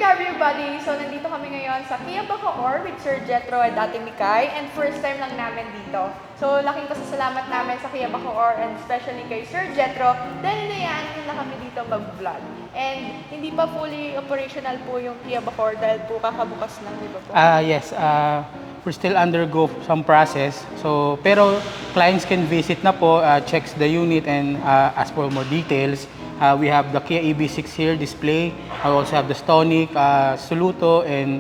everybody! So, nandito kami ngayon sa Kia Bacoor with Sir Jethro at dating ni Kai, and first time lang namin dito. So, laking pasasalamat namin sa Kia Bacoor and especially kay Sir Jethro dahil hinayaan nila kami dito mag-vlog. And hindi pa fully operational po yung Kia Bacoor dahil po kakabukas lang, di ba po? Yes, we're still undergo some process. So, pero clients can visit na po, checks the unit and ask for more details. We have the Kia EV6 here display. I also have the Stonic, Soluto, and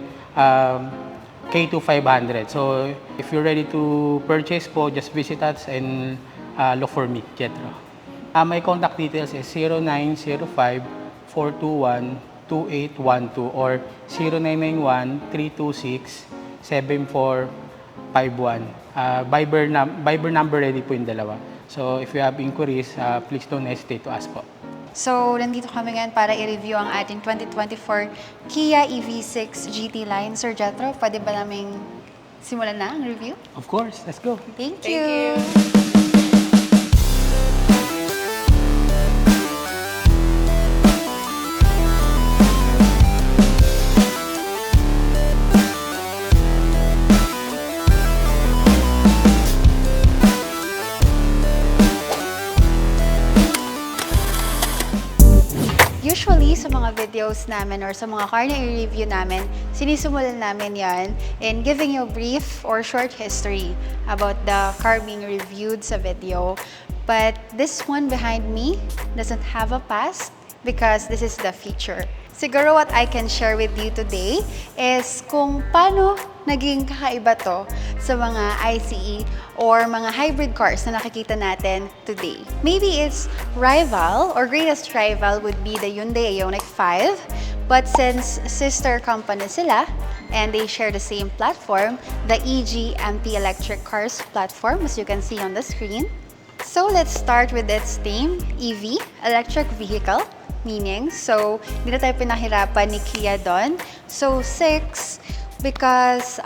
K2500. So if you're ready to purchase po, just visit us and look for me, JETHRO. My contact details is 0905-421-2812 or 0991-326-7451. Viber number ready po yung dalawa. So if you have inquiries, please don't hesitate to ask po. So, nandito kami ngayon para i-review ang ating 2024 Kia EV6 GT line. Sir Jethro, pwede ba naming simulan na ang review? Of course, let's go. Thank Thank you! you. Usually, sa mga videos namin or sa mga car na i-review namin, sinisimulan namin yan in giving you a brief or short history about the car being reviewed sa video. But this one behind me doesn't have a past because this is the future. Siguro what I can share with you today is kung paano naging kakaiba to sa mga ICE or mga hybrid cars na nakikita natin today. Maybe its rival or greatest rival would be the Hyundai Ioniq 5, but since sister company sila and they share the same platform, the EG-MP electric cars platform, as you can see on the screen. So let's start with its name, EV, electric vehicle. Meaning, so hindi na tayo pinahirapan ni Kia doon. So 6, because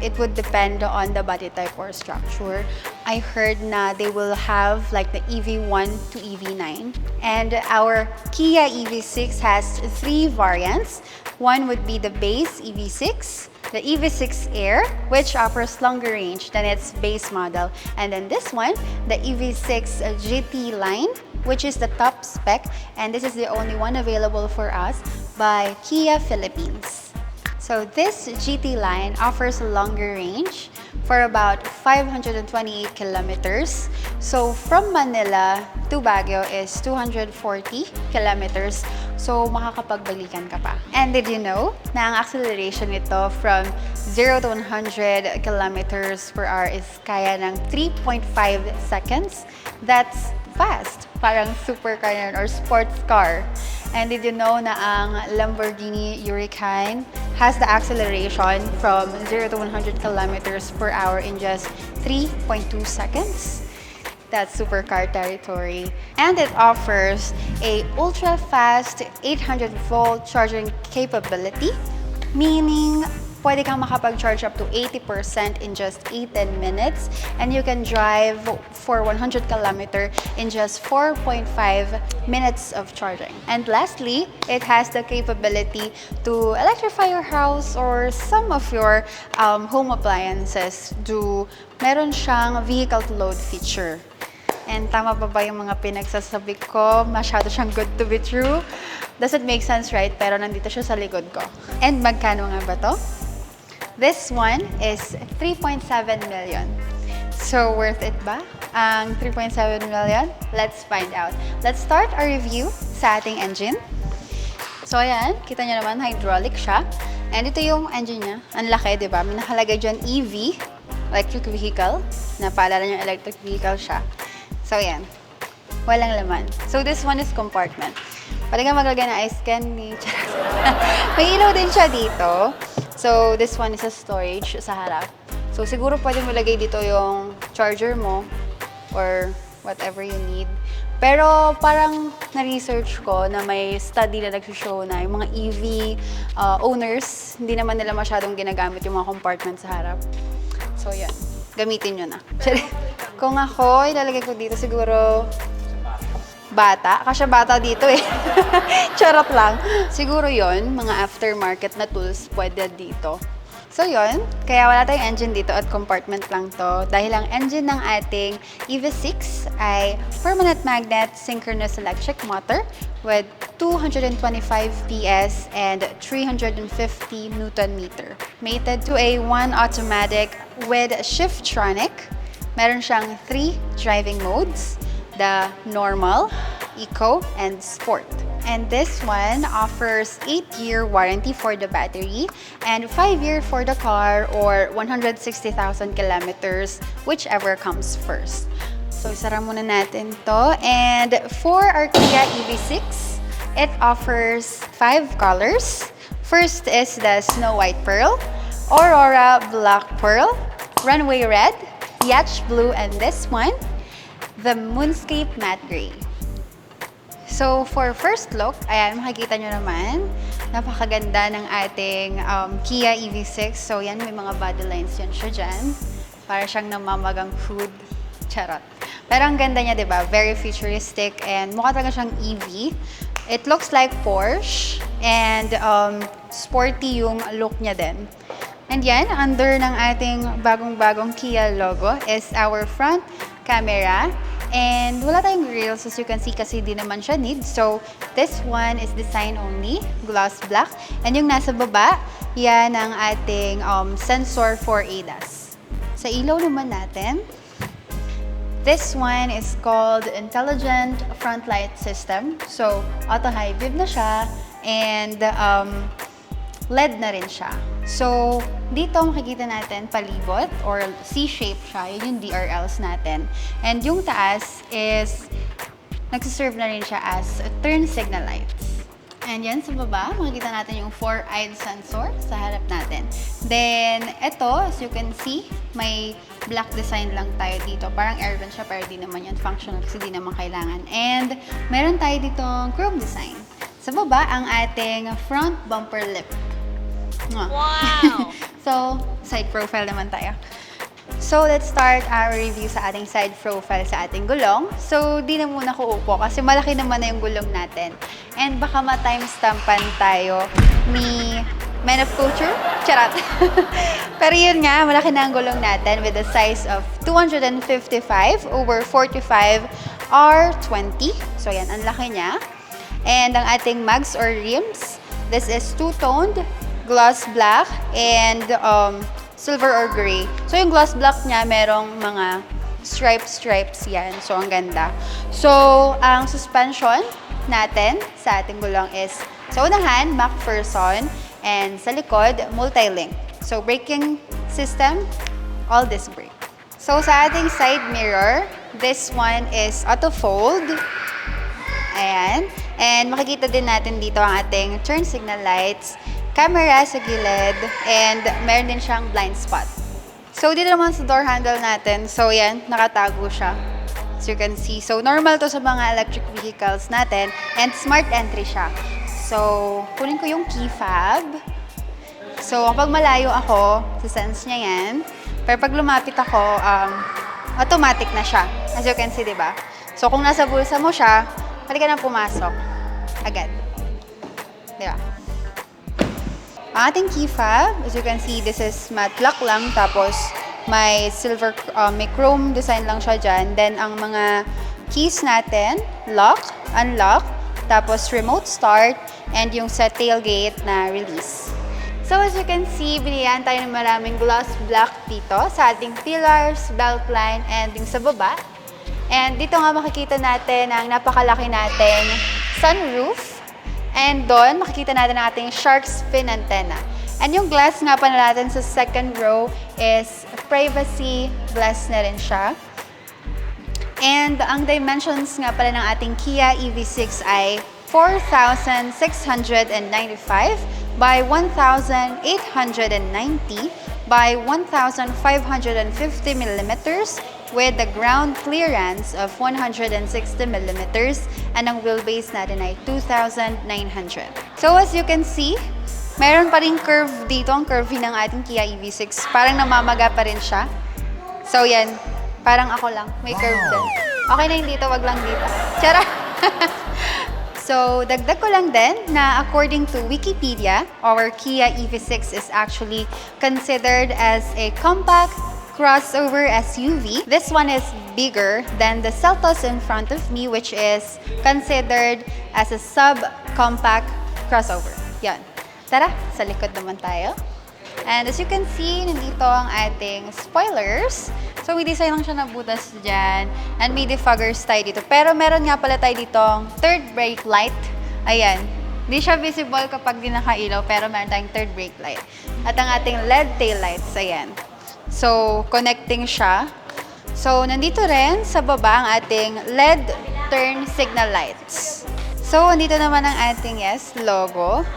it would depend on the body type or structure. I heard na they will have like the EV1 to EV9. And our Kia EV6 has 3 variants. One would be the base EV6, the EV6 Air, which offers longer range than its base model. And then this one, the EV6 GT line, which is the top spec, and this is the only one available for us by Kia Philippines. So this GT line offers a longer range for about 528 kilometers. So from Manila to Baguio is 240 kilometers. So makakapagbalikan ka pa. And did you know na ang acceleration nito from 0 to 100 kilometers per hour is kaya ng 3.5 seconds? That's fast. Parang supercar yan or sports car. And did you know na ang Lamborghini Huracan has the acceleration from 0 to 100 kilometers per hour in just 3.2 seconds? That's supercar territory. And it offers a ultra-fast 800-volt charging capability, meaning pwede kang makapag-charge up to 80% in just 8-10 minutes, and you can drive for 100 km in just 4.5 minutes of charging. And lastly, it has the capability to electrify your house or some of your home appliances. Meron siyang vehicle-to-load feature. And tama pa ba yung mga pinagsasabi ko? Masyado siyang good to be true. Doesn't make sense, right? Pero nandito siya sa likod ko. And magkano nga ba to? This one is 3.7 million. So worth it ba ang 3.7 million? Let's find out. Let's start our review sa ating engine. So ayan, kita nyo naman, hydraulic siya. And ito yung engine niya. Ang laki, di ba? May nakalagay dyan EV, electric vehicle. Napaalala nyo, electric vehicle siya. So ayan, walang laman. So this one is compartment. Pwede ka maglagay ng ice candy. May ilaw din siya dito. So, this one is a storage sa harap. So, siguro pwede mo lagay dito yung charger mo or whatever you need. Pero parang na-research ko na may study na nag-show na yung mga EV owners, hindi naman nila masyadong ginagamit yung mga compartment sa harap. So, yan. Gamitin nyo na. Kung ako, ilalagay ko dito siguro bata. Kasi bata dito eh. Charot lang. Siguro yon mga aftermarket na tools pwede dito. So yon, kaya wala tayong engine dito at compartment lang to. Dahil ang engine ng ating EV6 ay permanent magnet synchronous electric motor with 225 PS and 350 Newton meter. Mated to a 1 automatic with Shiftronic. Meron siyang 3 driving modes, the normal, eco, and sport. And this one offers 8-year warranty for the battery and 5-year for the car or 160,000 kilometers, whichever comes first. So, isara muna natin to. And for our Kia EV6, it offers 5 colors. First is the Snow White Pearl, Aurora Black Pearl, Runway Red, Yacht Blue, and this one, the Moonscape Matte Gray. So, for first look, ayan, makikita nyo naman, napakaganda ng ating Kia EV6. So, yan, may mga body lines yan siya dyan. Para siyang namamagang food. Charot. Pero ang ganda niya, di ba? Very futuristic and mukha talaga siyang EV. It looks like Porsche and sporty yung look niya din. And yan, under ng ating bagong-bagong Kia logo is our front camera. And wala tayong grills, as you can see, kasi di naman siya need. So, this one is design only, gloss black. And yung nasa baba, yan ang ating sensor for ADAS. Sa ilaw naman natin, this one is called Intelligent Front Light System. So, auto-high beam na siya and LED na rin siya. So, dito makikita natin palibot or C-shape siya. Yun yung DRLs natin. And yung taas is nagsiserve na rin siya as turn signal lights. And yan sa baba, makikita natin yung 4-eyed sensor sa harap natin. Then, ito, as you can see, may black design lang tayo dito. Parang airgun siya, pero di naman yan functional kasi di naman kailangan. And, meron tayo ditong chrome design. Sa baba, ang ating front bumper lip. Wow! So, side profile naman tayo. So, let's start our review sa ating side profile sa ating gulong. So, di na muna ko upo kasi malaki naman na yung gulong natin. And baka ma-timestampan tayo ni Men of Culture. Charot! Pero yun nga, malaki na ang gulong natin with a size of 255 over 45 R20. So, yan, ang laki niya. And ang ating mags or rims, this is two-toned, gloss black, and silver or gray. So, yung gloss black niya, merong mga stripes yan. So, ang ganda. So, ang suspension natin sa ating gulong is sa unahan, MacPherson, and sa likod, multi-link. So, braking system, all-disc brake. So, sa ating side mirror, this one is auto-fold. Ayan. And makikita din natin dito ang ating turn signal lights, camera sa gilid, and meron din siyang blind spot. So, dito naman sa door handle natin, so yan, nakatago siya. As you can see. So, normal to sa mga electric vehicles natin, and smart entry siya. So, kunin ko yung key fob. So, kapag malayo ako, sense niya yan. Pero pag lumapit ako, automatic na siya. As you can see, diba? So, kung nasa bulsa mo siya, pwede ka na pumasok. Agad. Diba? Ang ating key fob, as you can see, this is matte black lang. Tapos, may silver, may chrome design lang siya dyan. Then, ang mga keys natin, lock, unlock, tapos remote start, and yung sa tailgate na release. So, as you can see, binigyan tayo ng maraming gloss black dito sa ating pillars, belt line, and yung sa baba. And dito nga makikita natin ang napakalaki nating sunroof. And doon, makikita natin ang ating shark's fin antenna. And yung glass nga pa natin sa second row is privacy glass na rin siya. And ang dimensions nga pala ng ating Kia EV6 ay 4,695 by 1,890 by 1,550 millimeters with the ground clearance of 160 millimeters and ang wheelbase natin ay 2,900. So as you can see, meron pa rin curve dito, ang curvy ng ating Kia EV6. Parang namamaga pa rin siya. So yan, parang ako lang, may curve din. Okay na yung dito, wag lang dito. Tara! So, dagdag ko lang din na according to Wikipedia, our Kia EV6 is actually considered as a compact crossover SUV. This one is bigger than the Seltos in front of me, which is considered as a sub-compact crossover. Yan. Tara, sa likod naman tayo. And as you can see, nandito ang ating spoilers. So, may design lang siya na butas dyan. And may defoggers tayo dito. Pero meron nga pala tayo ditong third brake light. Ayan. Hindi siya visible kapag di nakailaw, pero meron tayong third brake light. At ang ating LED tail lights, ayan. So, connecting siya. So, nandito rin sa baba ang ating LED turn signal lights. So, nandito naman ang ating logo.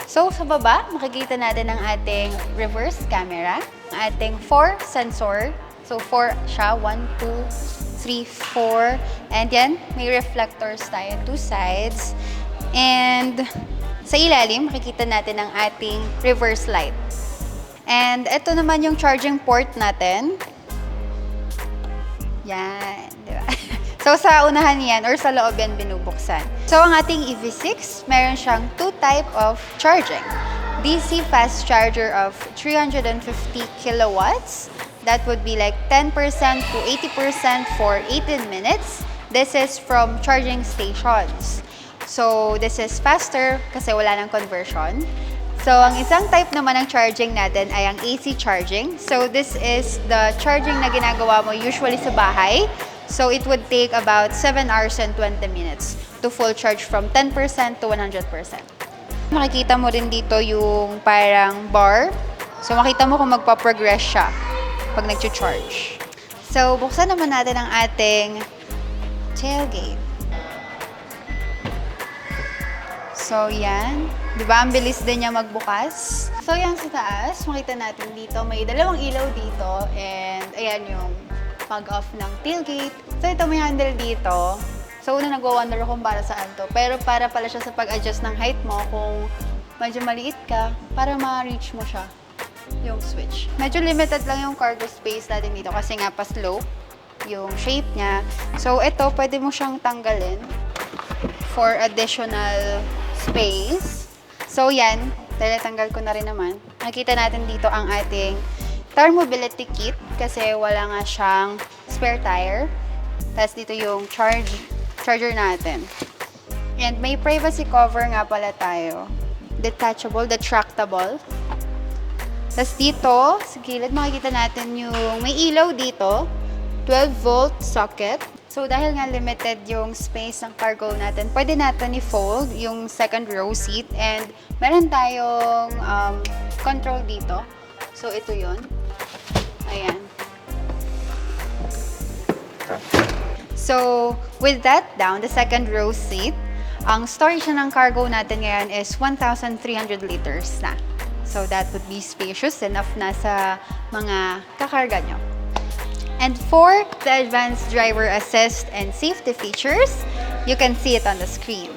So, sa baba, makikita natin ang ating reverse camera, ang ating 4 sensor. So, 4 siya. 1, 2, 3, 4. And yan, may reflectors tayo, 2 sides. And sa ilalim, makikita natin ang ating reverse light. And ito naman yung charging port natin. Yan, di ba? So, sa unahan yan or sa loob yan binubuksan. So, ang ating EV6, meron siyang 2 type of charging. DC fast charger of 350 kilowatts. That would be like 10% to 80% for 18 minutes. This is from charging stations. So, this is faster kasi wala ng conversion. So, ang isang type naman ng charging natin ay ang AC charging. So, this is the charging na ginagawa mo usually sa bahay. So, it would take about 7 hours and 20 minutes to full charge from 10% to 100%. Makikita mo rin dito yung parang bar. So, makita mo kung magpa-progress siya pag nag-charge. So, buksan naman natin ang ating tailgate. So, yan. Diba? Ang bilis din niya magbukas. So, yan sa taas. Makita natin dito. May dalawang ilaw dito. And, ayan yung mag-off ng tailgate. So, ito may handle dito. So, una nagwa-wonder kung para saan to. Pero para pala siya sa pag-adjust ng height mo kung medyo maliit ka, para ma-reach mo siya, yung switch. Medyo limited lang yung cargo space natin dito kasi nga pa-slope yung shape niya. So, ito, pwede mo siyang tanggalin for additional space. So, yan. Tanggal ko na rin naman. Nakita natin dito ang ating tire mobility kit kasi wala nga siyang spare tire. Tapos dito yung charger natin. And may privacy cover nga pala tayo. Detachable, retractable. Tapos dito, sa gilid makikita natin yung may ilaw dito. 12-volt socket. So dahil nga limited yung space ng cargo natin, pwede natin i-fold yung second row seat. And meron tayong control dito. So ito yun. Ayan. So, with that down, the second row seat, ang storage na ng cargo natin ngayon is 1,300 liters na. So, that would be spacious enough na sa mga kakarga nyo. And for the advanced driver assist and safety features, you can see it on the screen.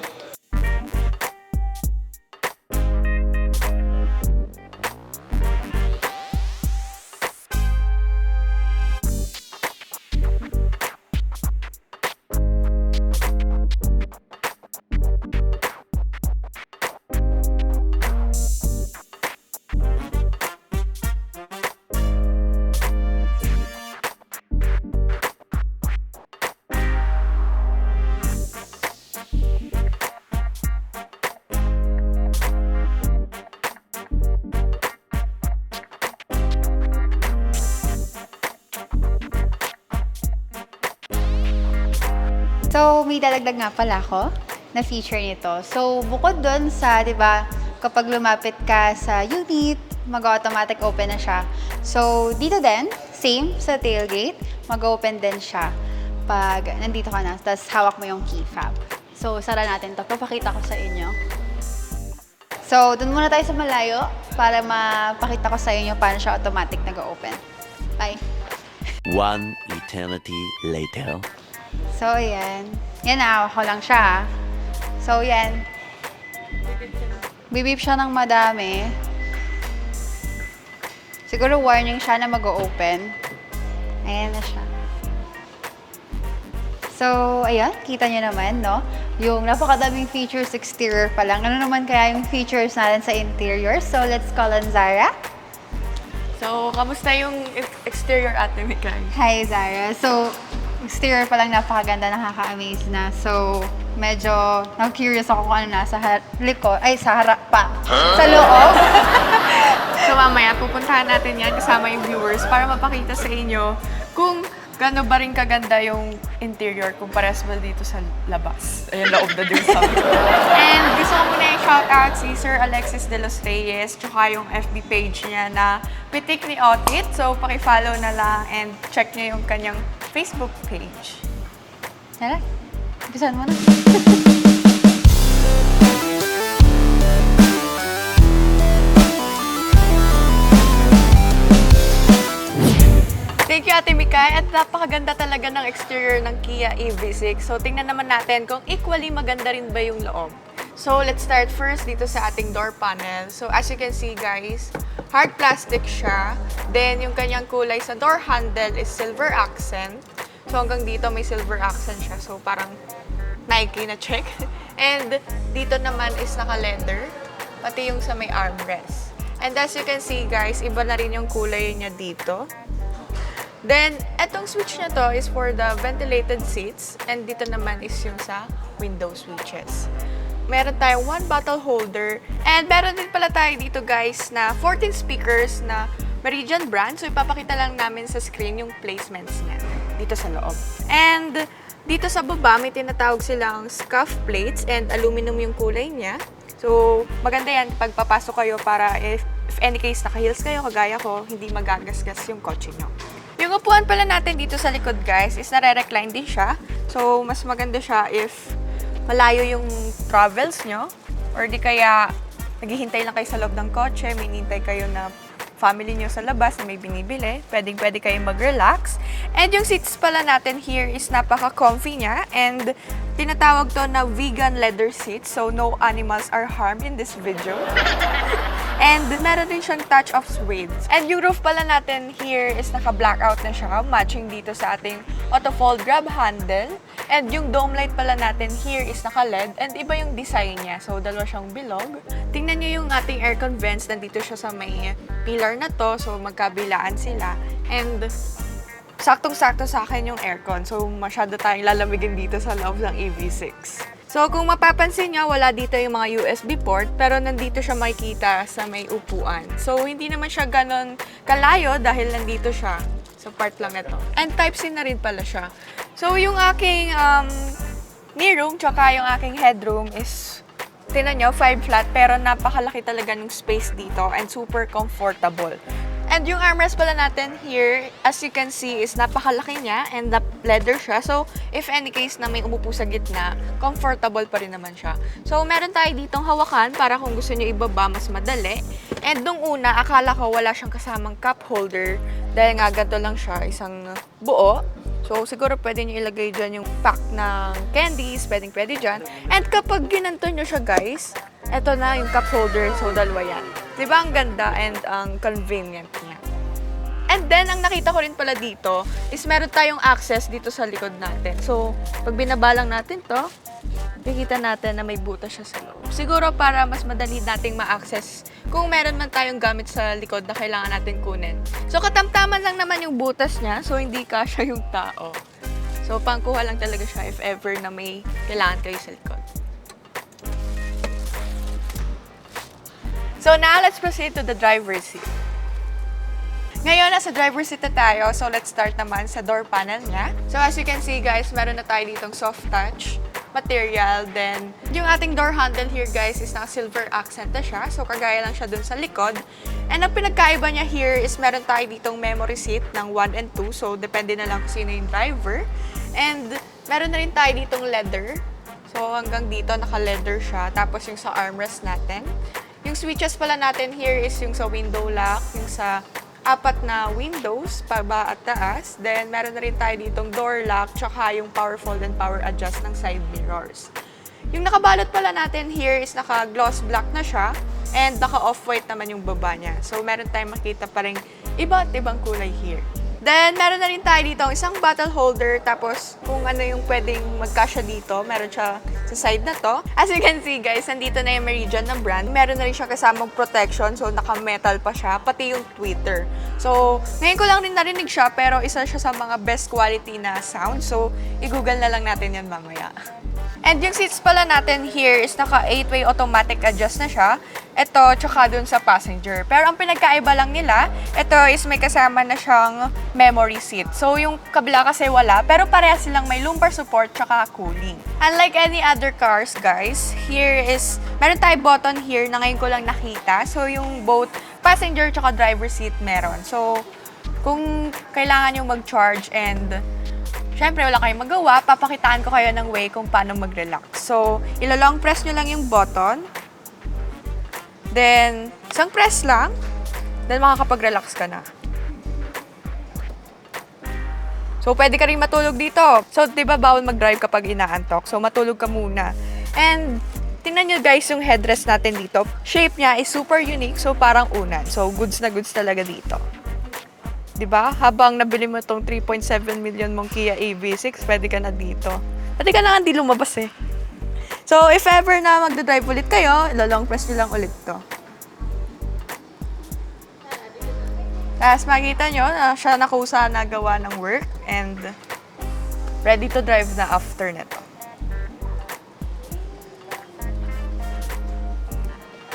So, may dadagdag nga pala ako na feature nito. So, bukod dun sa, di ba, kapag lumapit ka sa unit, mag-automatic open na siya. So, dito din, same sa tailgate, mag-open din siya pag nandito ka na, tapos hawak mo yung key fob. So, sara natin to. Papakita ko sa inyo. So, dun muna tayo sa malayo para mapakita ko sa inyo paano siya automatic nag-open. Bye! One eternity later. So, ayan. Yan, naawa ko lang siya. So, yan. Bibip siya ng madami. Siguro warning siya na mag-o-open. Ayan na siya. So, ayan. Kita nyo naman, no? yung napakadaming features exterior pa lang. Ano naman kaya yung features natin sa interior? So, let's call on Zara. So, kamusta yung exterior Ate Mikay? Hi, Zara. So, exterior pa lang napakaganda, nakaka-amaze na. So, medyo na-curious ako kung ano nasa likod, ay sa harap pa, sa loob. So, mamaya pupuntahan natin yan kasama yung viewers para mapakita sa inyo kung gaano ba rin kaganda yung interior kung parehas ba dito sa labas. Ayun, loob na din sa And gusto ko muna yung shoutout si Sir Alexis de los Reyes tsaka yung FB page niya na Pitik ni Otit. So, pakifollow na lang and check niya yung kanyang Facebook page. Tara, umpisahan mo na. Thank you, Ate Mikay. At napakaganda talaga ng exterior ng Kia EV6. So, tingnan naman natin kung equally maganda rin ba yung loob. So, let's start first dito sa ating door panel. So, as you can see, guys, hard plastic siya. Then, yung kanyang kulay sa door handle is silver accent. So, hanggang dito may silver accent siya. So, parang Nike na check. And dito naman is naka-leather. Pati yung sa may armrest. And as you can see, guys, iba na rin yung kulay niya dito. Then, etong switch na to is for the ventilated seats. And dito naman is yung sa window switches. Meron tayong one bottle holder. And meron din pala tayo dito, guys, na 14 speakers na Meridian brand. So, ipapakita lang namin sa screen yung placements niya dito sa loob. And dito sa baba, may tinatawag silang scuff plates and aluminum yung kulay niya. So, maganda yan pag papasok kayo para if any case naka-heels kayo, kagaya ko, hindi magagasgas yung kotse nyo. Yung upuan pala natin dito sa likod, guys, is nare-recline din siya. So, mas maganda siya if malayo yung travels nyo or di kaya naghihintay lang kayo sa loob ng kotse, may hinintay kayo na family nyo sa labas na may binibili, pwede kayong mag-relax. And yung seats pala natin here is napaka-comfy niya and tinatawag to na vegan leather seats, so no animals are harmed in this video. And meron din siyang touch of suede. And yung roof pala natin here is naka-blackout na siya, matching dito sa ating auto-fold grab handle. And yung dome light pala natin here is naka-LED and iba yung design niya. So, dalawa siyang bilog. Tingnan nyo yung ating aircon vents. Nandito siya sa may pillar na to. So, magkabilaan sila. And saktong-sakto sa akin yung aircon. So, masyado tayong lalamigin dito sa loob ng EV6. So, kung mapapansin nyo, wala dito yung mga USB port, pero nandito siya makikita sa may upuan. So, hindi naman siya ganon kalayo dahil nandito siya sa part lang ito. And Type-C na rin pala siya. So, yung aking knee room, tsaka yung aking headroom is, tinan nyo, 5 flat, pero napakalaki talaga ng space dito and super comfortable. And yung armrest pala natin here, as you can see, is napakalaki niya and leather siya. So, if any case na may umupo sa gitna, comfortable pa rin naman siya. So, meron tayo ditong hawakan para kung gusto nyo ibaba, mas madali. And nung una, akala ko wala siyang kasamang cup holder dahil nga ganito lang siya, isang buo. So, siguro pwede nyo ilagay dyan yung pack ng candies, pwede dyan. And kapag ginanto nyo siya, guys, eto na yung cup holder, so dalawa yan. Diba ang ganda and ang convenient niya. And then, ang nakita ko rin pala dito is meron tayong access dito sa likod natin. So, pag binaba lang natin to, makikita natin na may butas siya sa loob. Siguro para mas madali nating ma-access kung meron man tayong gamit sa likod na kailangan natin kunin. So, katamtaman lang naman yung butas niya, so hindi kasya yung tao. So, pangkuha lang talaga siya if ever na may kailangan kayo sa likod. So now, let's proceed to the driver's seat. Ngayon, nasa driver's seat na tayo. So let's start naman sa door panel niya. So as you can see, guys, meron na tayo ditong soft touch material. Then, yung ating door handle here, guys, is naka-silver accent na siya. So kagaya lang siya dun sa likod. And ang pinagkaiba niya here is meron tayo ditong memory seat ng 1 and 2. So depende na lang kung sino yung driver. And meron na rin tayo ditong leather. So hanggang dito, naka-leather siya. Tapos yung sa armrest natin. Yung switches pala natin here is yung sa window lock, yung sa 4 na windows, paba at taas. Then, meron na rin tayo ditong door lock, tsaka yung power fold and power adjust ng side mirrors. Yung nakabalot pala natin here is naka-gloss black na siya, and naka-off-white naman yung baba niya. So, meron tayong makita pa rin iba't ibang kulay here. Then, meron na rin tayo dito isang bottle holder. Tapos, kung ano yung pwedeng magkasya dito, meron siya sa side na to. As you can see, guys, nandito na yung Meridian ng brand. Meron na rin siya kasamang protection. So, naka-metal pa siya. Pati yung tweeter. So, ngayon ko lang rin narinig siya. Pero isa siya sa mga best quality na sound. So, i-google na lang natin yan mamaya. And yung seats pala natin here is naka 8-way automatic adjust na siya. Ito, tsaka dun sa passenger. Pero ang pinagkaiba lang nila, ito is may kasama na siyang memory seat. So yung kabila kasi wala, pero parehas silang may lumbar support tsaka cooling. Unlike any other cars, guys, here is, meron tayo button here na ngayon ko lang nakita. So yung both passenger tsaka driver seat meron. So kung kailangan yung mag-charge and syempre, wala kayong magawa, papakitaan ko kayo ng way kung paano mag-relax. So, ilo-long press nyo lang yung button. Then, isang press lang. Then, makakapag-relax ka na. So, pwede ka rin matulog dito. So, di ba bawal mag-drive kapag inaantok? So, matulog ka muna. And, tingnan nyo guys yung headrest natin dito. Shape niya is super unique. So, parang unan. So, goods na goods talaga dito. Diba? Habang nabili mo itong 3.7 million mong Kia EV6, pwede ka na dito. Pwede ka na nga di lumabas eh. So, if ever na magdadrive ulit kayo, long press nyo lang ulit to. Tapos makikita nyo na siya nakusa na gawa ng work and ready to drive na after nito.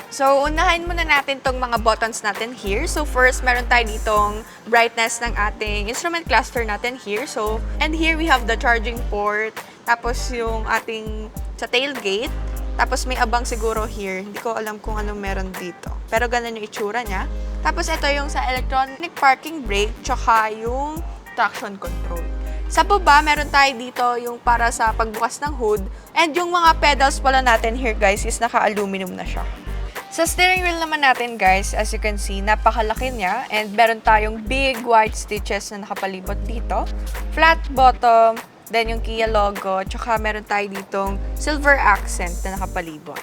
So, unahin muna natin tong mga buttons natin here. So, first, meron tayo ditong brightness ng ating instrument cluster natin here. So, and here we have the charging port. Tapos, yung ating sa tailgate. Tapos, may abang siguro here. Hindi ko alam kung anong meron dito. Pero, ganun yung itsura niya. Tapos, ito yung sa electronic parking brake. Tsaka yung traction control. Sa baba, meron tayo dito yung para sa pagbukas ng hood. And yung mga pedals pala natin here, guys, is naka-aluminum na siya. Sa steering wheel naman natin, guys, as you can see, napakalaki niya. And meron tayong big white stitches na nakapalibot dito. Flat bottom, then yung Kia logo, tsaka meron tayo ditong silver accent na nakapalibot.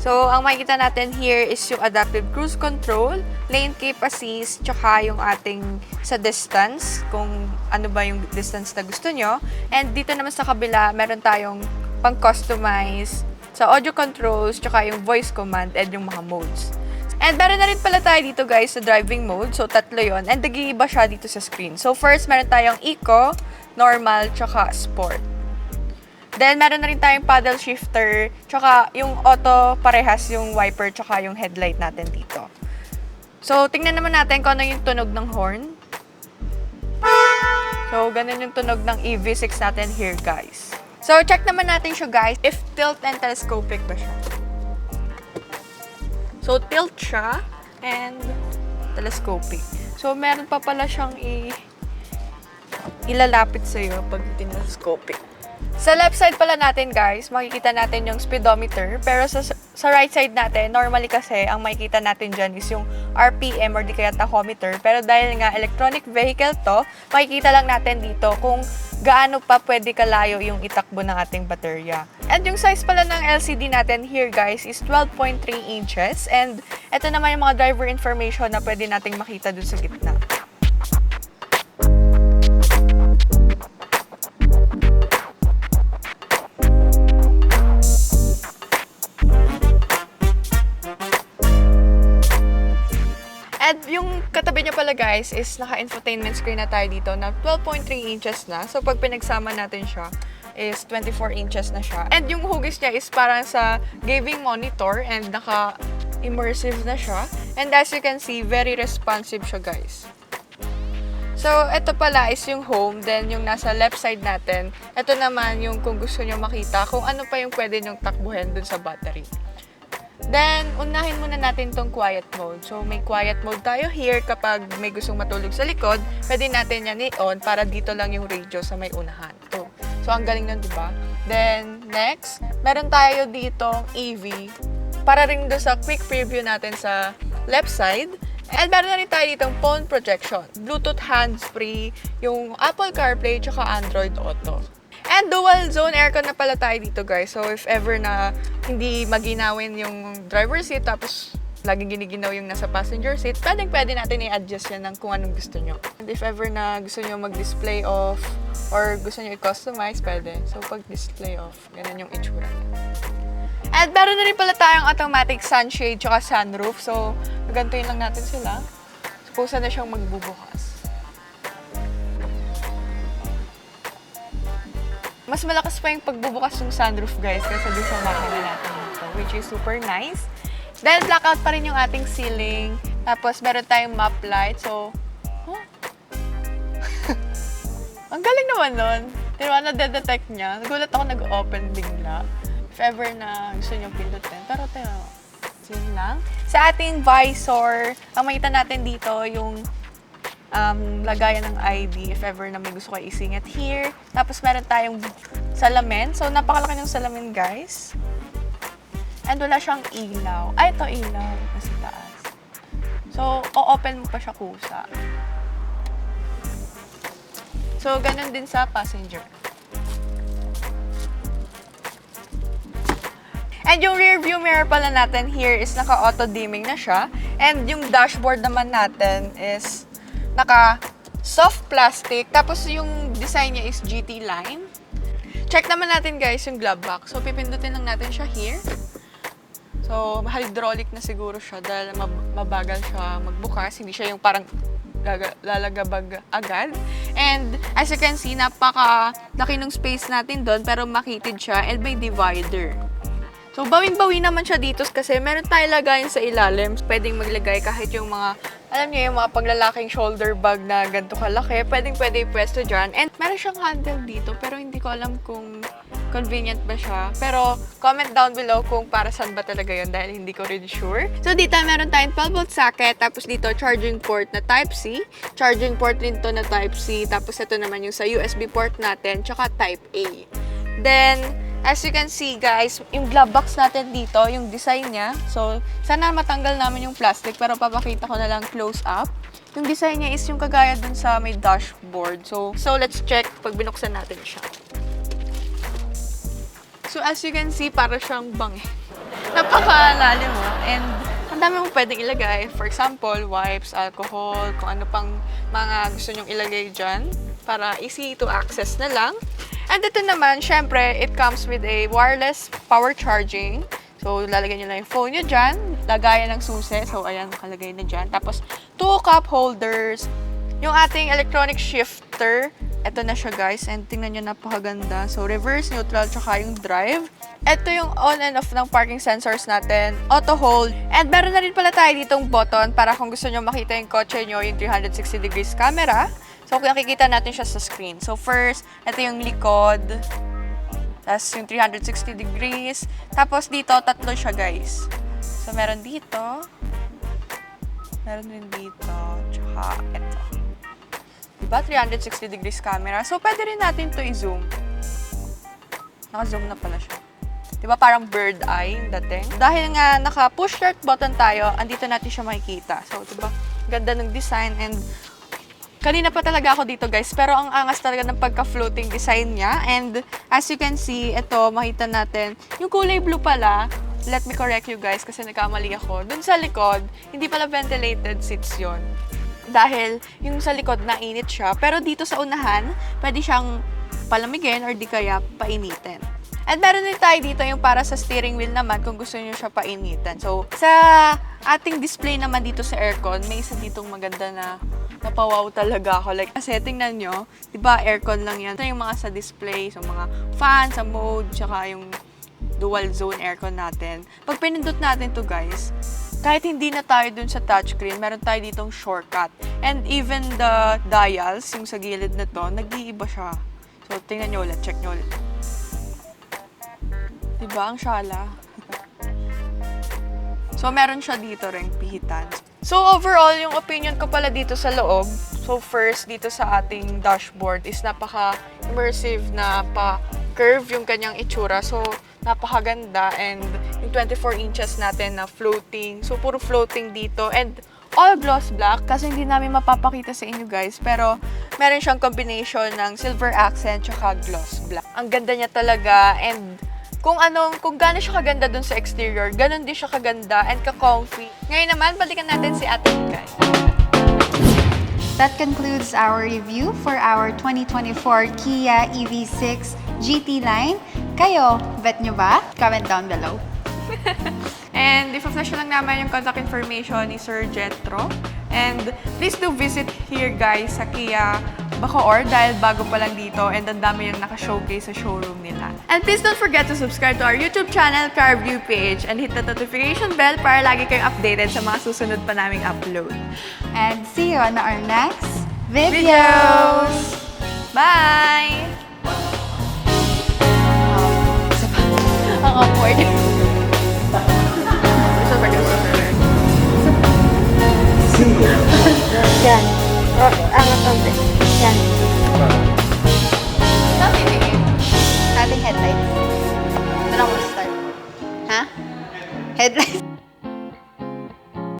So, ang makikita natin here is yung adaptive cruise control, lane keep assist, tsaka yung ating sa distance, kung ano ba yung distance na gusto nyo. And dito naman sa kabila, meron tayong pang-customize sa audio controls, tsaka yung voice command, and yung mga modes. And meron na rin pala tayo dito guys sa driving mode. So, tatlo yon. And nag-iiba siya dito sa screen. So, first, meron tayong Eco, Normal, tsaka Sport. Then, meron na rin tayong paddle shifter, tsaka yung auto, parehas yung wiper, tsaka yung headlight natin dito. So, tingnan naman natin kung ano yung tunog ng horn. So, ganun yung tunog ng EV6 natin here guys. So, check naman natin siya guys, if tilt and telescopic ba siya. So, tilt siya and telescopic. So, meron pa pala siyang ilalapit sa'yo pag telescopic. Sa left side pala natin guys, makikita natin yung speedometer. Pero sa right side natin, normally kasi, ang makikita natin dyan is yung RPM or di kaya tachometer. Pero dahil nga electronic vehicle to, makikita lang natin dito kung gaano pa pwede kalayo yung itakbo ng ating baterya. And yung size pala ng LCD natin here guys is 12.3 inches. And ito naman yung mga driver information na pwede nating makita dun sa gitna. And yung katabi niya pala guys is naka-infotainment screen na tayo dito na 12.3 inches na. So pag pinagsama natin siya is 24 inches na siya. And yung hugis niya is parang sa gaming monitor and naka-immersive na siya. And as you can see, very responsive siya guys. So ito pala is yung home, then yung nasa left side natin, ito naman yung kung gusto nyo makita kung ano pa yung pwede nyong takbuhin dun sa battery. Then, unahin muna natin tong quiet mode. So, may quiet mode tayo here kapag may gustong matulog sa likod. Pwede natin yan i-on para dito lang yung radio sa may unahan. So, ang galing nun, diba? Then, next, meron tayo ditong EV. Para rin doon sa quick preview natin sa left side. And meron na rin tayo ditong phone projection. Bluetooth hands-free, yung Apple CarPlay, tsaka Android Auto. And dual zone aircon na pala tayo dito guys. So if ever na hindi maginawin yung driver's seat tapos laging giniginaw yung nasa passenger seat, pwede natin i-adjust yan ng kung anong gusto nyo. And if ever na gusto nyo mag-display off or gusto nyo i-customize, pwede. So, pag display off, ganun yung itsura niya. At meron na rin pala tayong automatic sunshade tsaka sunroof. So, magantuin lang natin sila. Suppose na siyang magbubukas. Mas malakas pa yung pagbubukas ng sunroof, guys, kasi doon sa makina natin dito, which is super nice. Dahil blackout pa rin yung ating ceiling. Tapos, meron tayong map light. So, ang galing naman nun. Diba, na-detect niya. Nagulat ako nag-open bigla. If ever na gusto nyo pindutin. Pero, yun lang. Sa ating visor, ang makita natin dito yung lagayan ng ID if ever na may gusto kayo isingit here. Tapos, meron tayong salamin. So, napakalaki ng salamin, guys. And wala siyang ilaw. Ay, ito ilaw. Nasa taas. So, o-open mo pa siya kusa. So, ganun din sa passenger. And yung rear view mirror pala natin here is naka-auto dimming na siya. And yung dashboard naman natin is naka-soft plastic. Tapos yung design niya is GT line. Check naman natin guys yung glove box. So pipindutin lang natin siya here. So hydraulic na siguro siya dahil mabagal siya magbukas. Hindi siya yung parang lalagabag agad. And as you can see, napaka-laki ng space natin doon pero makitid siya and may divider. So, bawing-bawi naman siya dito kasi meron tayong lagayan sa ilalim. Pwedeng maglagay kahit yung mga, alam niyo, yung mga paglalaking shoulder bag na ganito kalaki. Pwedeng pwesto dyan. And meron siyang handle dito pero hindi ko alam kung convenient ba siya. Pero comment down below kung para saan ba talaga yun dahil hindi ko rin sure. So, dito meron tayong 12-volt socket. Tapos dito, charging port na Type-C. Charging port rin to na Type-C. Tapos ito naman yung sa USB port natin. Tsaka Type-A. Then, as you can see guys, yung glove box natin dito, yung design niya. So, sana matanggal namin yung plastic pero papakita ko na lang close up. Yung design niya is yung kagaya dun sa may dashboard. So let's check pag binuksan natin siya. So, as you can see, para siyang bangi. Napakalalim mo. And ang dami mo pwedeng ilagay. For example, wipes, alcohol, kung ano pang mga gusto nyong ilagay dyan para easy to access na lang. And ito naman, syempre, it comes with a wireless power charging. So, lalagyan nyo lang yung phone nyo dyan. Lagayan ng susi. So, ayan, nakalagay na dyan. Tapos, 2 cup holders. Yung ating electronic shifter. Ito na siya, guys. And tingnan nyo, napakaganda. So, reverse, neutral, tsaka yung drive. Ito yung on and off ng parking sensors natin. Auto hold. And meron na rin pala tayo ditong button para kung gusto nyo makita yung kotse nyo, yung 360 degrees camera. So, nakikita natin siya sa screen. So, first, ito yung likod. Tapos, yung 360 degrees. Tapos, dito, tatlo siya, guys. So, meron dito. Meron din dito. Tsaka, ito. Diba? 360 degrees camera. So, pwede rin natin to i-zoom. Naka-zoom na pala siya. Diba? Parang bird eye yung dating. Dahil nga, naka-push start button tayo, andito natin siya makikita. So, diba? Ganda ng design and kanina pa talaga ako dito guys, pero ang angas talaga ng pagka-floating design niya. And as you can see, ito, makita natin, yung kulay blue pala, let me correct you guys kasi nagkamali ako. Dun sa likod, hindi pala ventilated seats yon. Dahil yung sa likod, nainit siya. Pero dito sa unahan, pwede siyang palamigin or di kaya painitin. At meron din tayo dito yung para sa steering wheel naman kung gusto niyo siya painitan. So, sa ating display naman dito sa aircon, may isa ditong maganda na napawaw talaga ako. Like, kasi tingnan nyo, di ba aircon lang yan. Ito yung mga sa display, so mga fan, sa mode, tsaka yung dual zone aircon natin. Pag pinindot natin to guys, kahit hindi na tayo dun sa touchscreen, meron tayo ditong shortcut. And even the dials, yung sa gilid na to, nag-iiba siya. So, tingnan nyo ulit, check nyo ulit. Diba? Ang syala. So, meron siya dito ring pihitan. So, overall, yung opinion ko pala dito sa loob, so first, dito sa ating dashboard is napaka-immersive na pa-curve yung kanyang itsura. So, napakaganda and yung 24 inches natin na floating. So, puro floating dito and all gloss black kasi hindi namin mapapakita sa inyo guys. Pero, meron siyang combination ng silver accent tsaka gloss black. Ang ganda niya talaga and kung gaano siya kaganda dun sa exterior, ganun din siya kaganda and ka-comfy. Ngayon naman, balikan natin si Ate Mikay. That concludes our review for our 2024 Kia EV6 GT line. Kayo, bet nyo ba? Comment down below. And i-flash lang naman yung contact information ni Sir Jethro. And please do visit here guys sa Kia Bacoor dahil bago pa lang dito and ang dami yung naka-showcase sa showroom nila. And please don't forget to subscribe to our YouTube channel, Car Review page, and hit the notification bell para lagi kayong updated sa mga susunod pa naming upload. And see you on our next videos! Videos! Bye! Ang awkward. Isa pa yung Yan. O, angat konti. Yan. Saan titingin? Ating headlights. Doon ako start. Ha? Headlights.